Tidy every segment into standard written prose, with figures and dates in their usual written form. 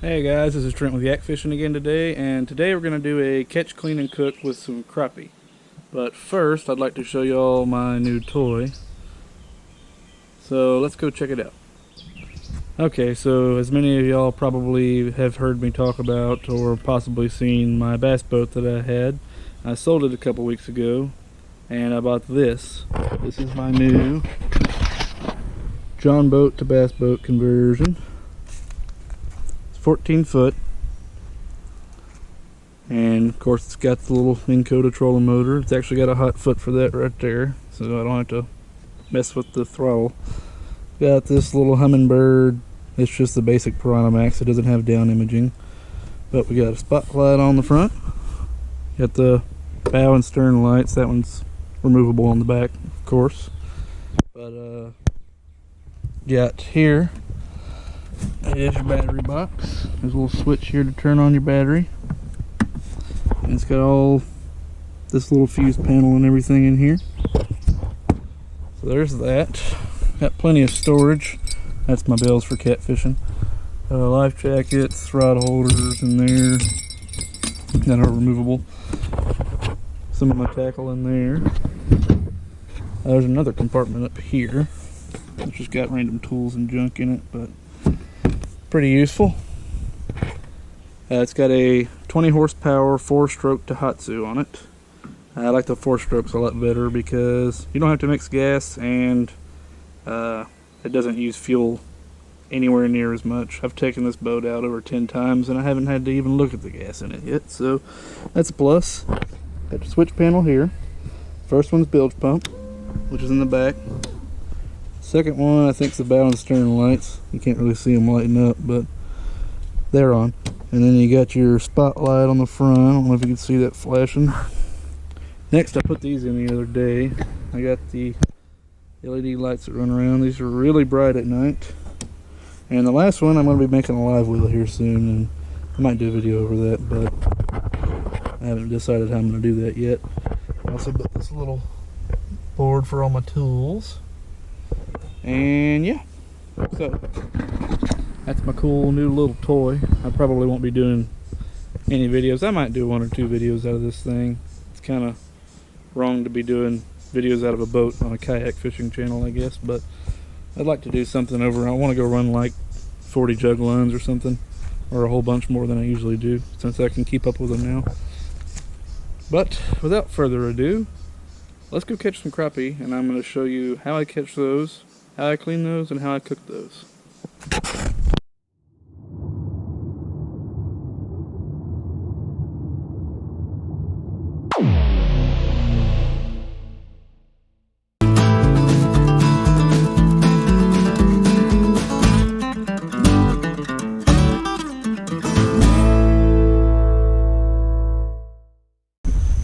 Hey guys, this is Trent with YakFish'N again today, and today we're going to do a catch, clean, and cook with some crappie. But first, I'd like to show y'all my new toy. So let's go check it out. Okay, so as many of y'all probably have heard me talk about or possibly seen my bass boat that I had. I sold it a couple weeks ago, and I bought this. This is my new John boat to bass boat conversion. 14 foot, and of course it's got the little Minn-Kota trolling motor. It's actually got a hot foot for that right there, so I don't have to mess with the throttle. Got this little Humminbird. It's just the basic Piranha Max. It doesn't have down imaging, but we got a spotlight on the front. Got the bow and stern lights. That one's removable on the back, of course. But got here is your battery box. There's a little switch here to turn on your battery, and it's got all this little fuse panel and everything in here. So there's that. Got plenty of storage. That's my bells for catfishing. Life jackets, rod holders in there that are removable. Some of my tackle in there. There's another compartment up here which just got random tools and junk in it, but pretty useful. It's got a 20 horsepower 4-stroke Tohatsu on it. I like the 4-strokes a lot better because you don't have to mix gas, and it doesn't use fuel anywhere near as much. I've taken this boat out over 10 times and I haven't had to even look at the gas in it yet, so that's a plus. Got the switch panel here. First one's bilge pump, which is in the back. Second one, I think, is the bow and stern lights. You can't really see them lighting up, but they're on. And then you got your spotlight on the front. I don't know if you can see that flashing. Next, I put these in the other day. I got the LED lights that run around. These are really bright at night. And the last one, I'm going to be making a live wheel here soon, and I might do a video over that, but I haven't decided how I'm going to do that yet. I also put this little board for all my tools. And yeah, so that's my cool new little toy. I probably won't be doing any videos. I might do 1 or 2 videos out of this thing. It's kind of wrong to be doing videos out of a boat on a kayak fishing channel, I guess, but I'd like to do something over. I want to go run like 40 jug lines or something, or a whole bunch more than I usually do, since I can keep up with them now. But without further ado, let's go catch some crappie, and I'm going to show you how I catch those, how I clean those, and how I cook those.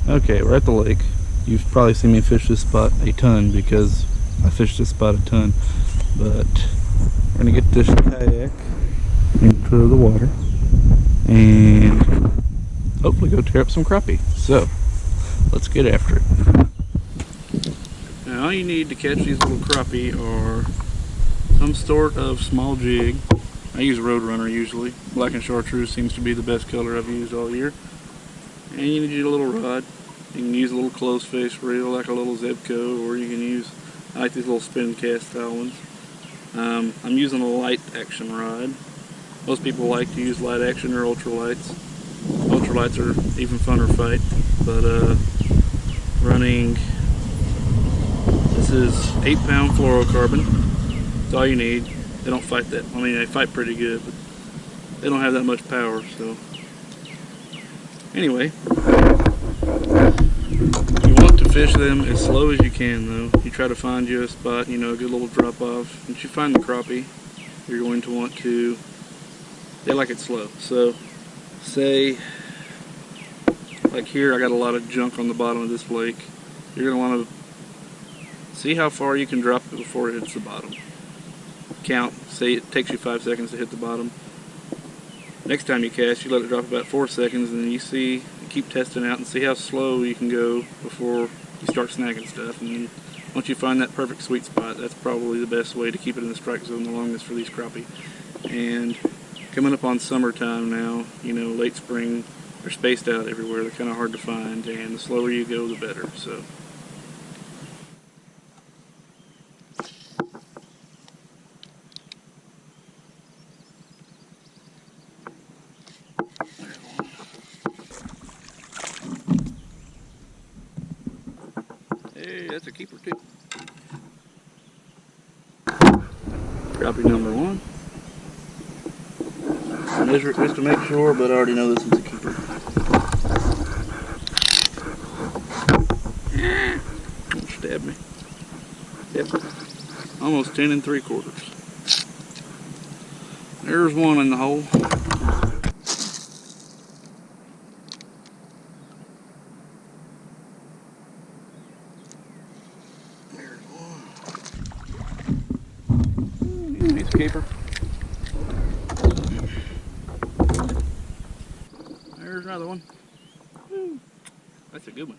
Okay, we're at the lake. You've probably seen me fish this spot a ton because I fished this spot a ton. But we're gonna get this kayak into the water and hopefully go tear up some crappie. So let's get after it. Now all you need to catch these little crappie are some sort of small jig. I use Roadrunner usually. Black and chartreuse seems to be the best color I've used all year. And you need a little rod. You can use a little close fish reel like a little Zebco, or you can use, I like these little spin cast style ones. I'm using a light action rod. Most people like to use light action or ultralights. Ultralights are even funner fight, but running, this is 8-pound fluorocarbon. That's all you need. They don't fight that, I mean they fight pretty good, but they don't have that much power, so. Anyway, you want to fish them as slow as you can though. You try to find you a spot, you know, a good little drop off. Once you find the crappie, you're going to want to, they like it slow. So, say, like here I got a lot of junk on the bottom of this lake. You're going to want to see how far you can drop it before it hits the bottom. Count, say it takes you 5 seconds to hit the bottom. Next time you cast, you let it drop about 4 seconds, and then you keep testing out and see how slow you can go before you start snagging stuff. And then once you find that perfect sweet spot, that's probably the best way to keep it in the strike zone the longest for these crappie. And coming up on summertime now, you know, late spring, they're spaced out everywhere. They're kind of hard to find, and the slower you go, the better. So. Hey, that's a keeper too. Crappie number one. I measure it just to make sure, but I already know this is a keeper. Don't stab me. Yep. Almost 10 3/4. There's one in the hole. He's a keeper. There's another one. Woo. That's a good one.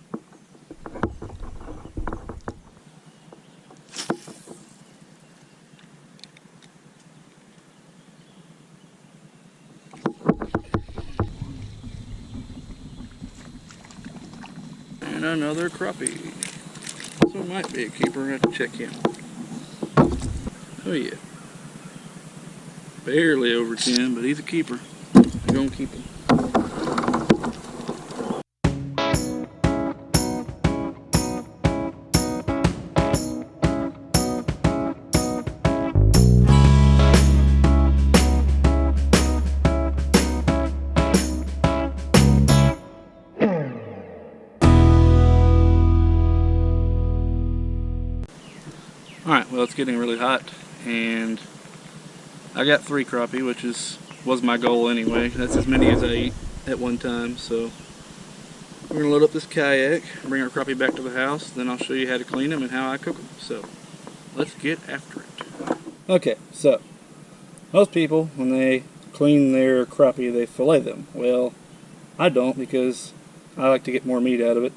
And another crappie. This one might be a keeper. I have to check him. Oh yeah. Barely over 10, but he's a keeper. We're gonna keep him. Alright, well, it's getting really hot, and I got 3 crappie, which was my goal anyway. That's as many as I eat at one time. So we're going to load up this kayak, bring our crappie back to the house, then I'll show you how to clean them and how I cook them. So let's get after it. Okay, so most people, when they clean their crappie, they fillet them. Well, I don't, because I like to get more meat out of it.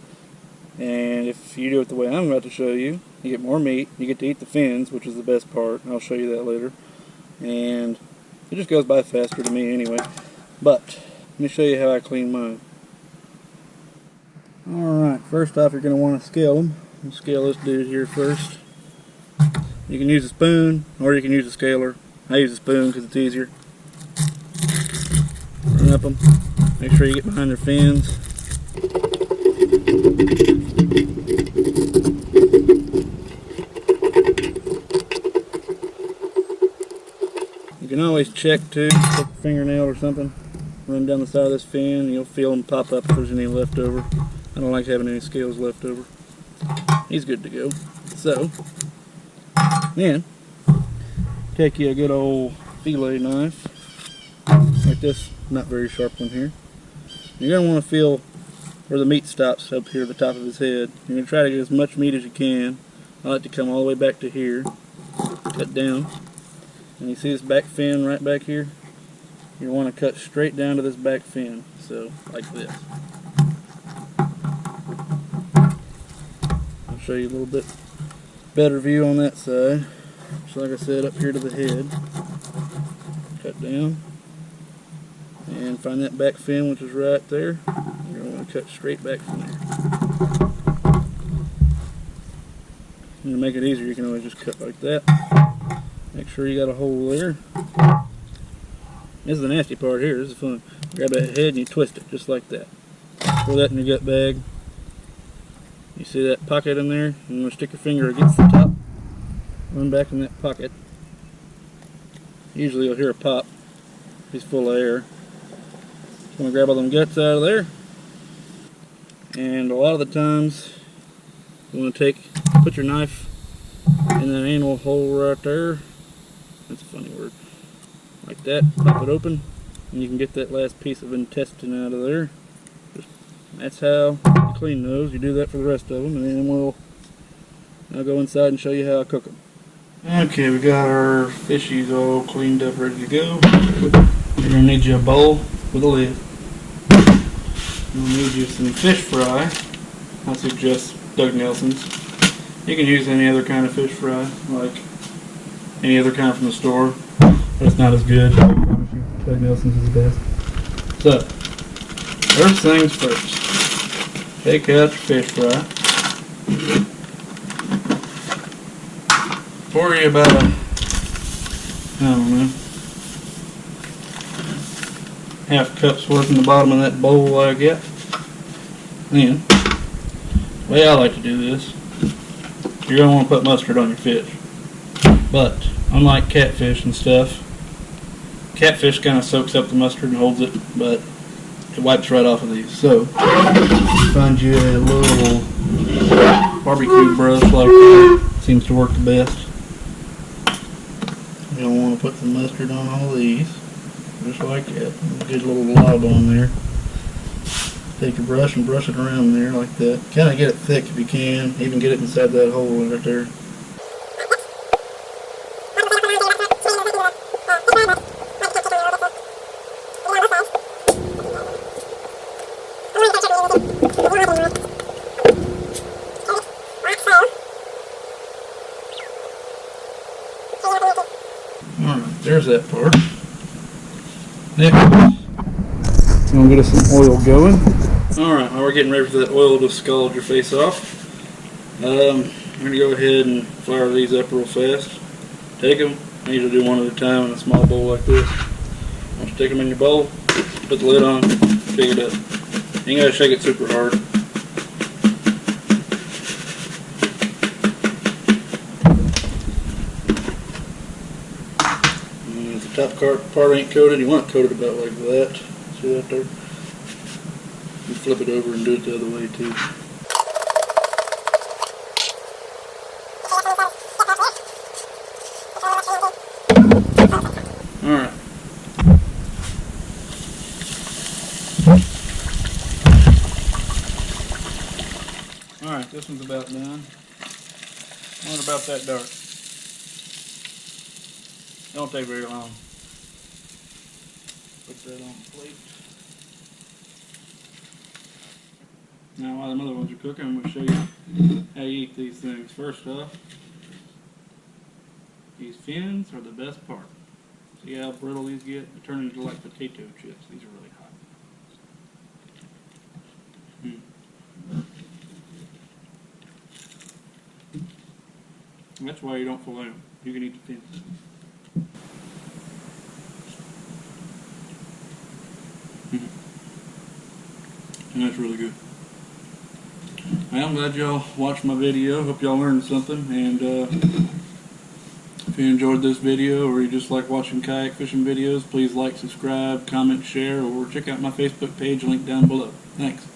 And if you do it the way I'm about to show you, you get more meat, you get to eat the fins, which is the best part. I'll show you that later. And it just goes by faster to me anyway. But let me show you how I clean mine. Alright, first off, you're going to want to scale them. I'll scale this dude here first. You can use a spoon, or you can use a scaler. I use a spoon because it's easier. Run up them. Make sure you get behind their fins. You can always check too, take a fingernail or something, run down the side of this fin, and you'll feel them pop up if there's any left over. I don't like having any scales left over. He's good to go. So, then, take you a good old fillet knife, like this, not very sharp one here. You're going to want to feel where the meat stops up here at the top of his head. You're going to try to get as much meat as you can. I like to come all the way back to here, cut down. And you see this back fin right back here? You want to cut straight down to this back fin, so like this. I'll show you a little bit better view on that side. So like I said, up here to the head, cut down, and find that back fin, which is right there. You're going to want to cut straight back from there. And to make it easier, you can always just cut like that. Make sure you got a hole there. This is the nasty part here. This is fun. Grab that head and you twist it just like that. Throw that in your gut bag. You see that pocket in there? You're going to stick your finger against the top. Run back in that pocket. Usually you'll hear a pop. He's full of air. Just going to grab all them guts out of there. And a lot of the times you want to put your knife in that anal hole right there. That's a funny word. Like that. Pop it open, and you can get that last piece of intestine out of there. That's how you clean those. You do that for the rest of them, and then I'll go inside and show you how I cook them. Okay, we got our fishies all cleaned up, ready to go. You're going to need you a bowl with a lid. You'll need you some fish fry. I suggest Doug Nelson's. You can use any other kind of fish fry, like any other kind from the store, but it's not as good. Doug Nelson's is the best. So, first things first. Take out your fish fry. Pour you about I don't know, half cup's worth in the bottom of that bowl I get. Then, the way I like to do this, you're going to want to put mustard on your fish. But, unlike catfish and stuff, catfish kind of soaks up the mustard and holds it, but it wipes right off of these. So, find you a little barbecue brush like that. Seems to work the best. You don't want to put the mustard on all these, just like that. Get a little lob on there. Take your brush and brush it around there like that. Kind of get it thick if you can. Even get it inside that hole right there. Alright, there's that part. Next, I'm going to get us some oil going. Alright, while we're getting ready for that oil to scald your face off, I'm going to go ahead and flour these up real fast. Take them, I usually do one at a time in a small bowl like this. Once you stick them in your bowl, put the lid on, shake it up. You ain't got to shake it super hard. If the top part ain't coated, you want it coated about like that. See that there? You flip it over and do it the other way too. Alright. Alright, this one's about done. Not about that dark. Don't take very long. Put that on the plate. Now while the other ones are cooking, I'm going to show you how you eat these things. First off, these fins are the best part. See how brittle these get? They turn into like potato chips. These are really hot. That's why you don't fillet them. You can eat the fins. And that's really good. Well, I'm glad y'all watched my video. Hope y'all learned something. And if you enjoyed this video or you just like watching kayak fishing videos, please like, subscribe, comment, share, or check out my Facebook page linked down below. Thanks.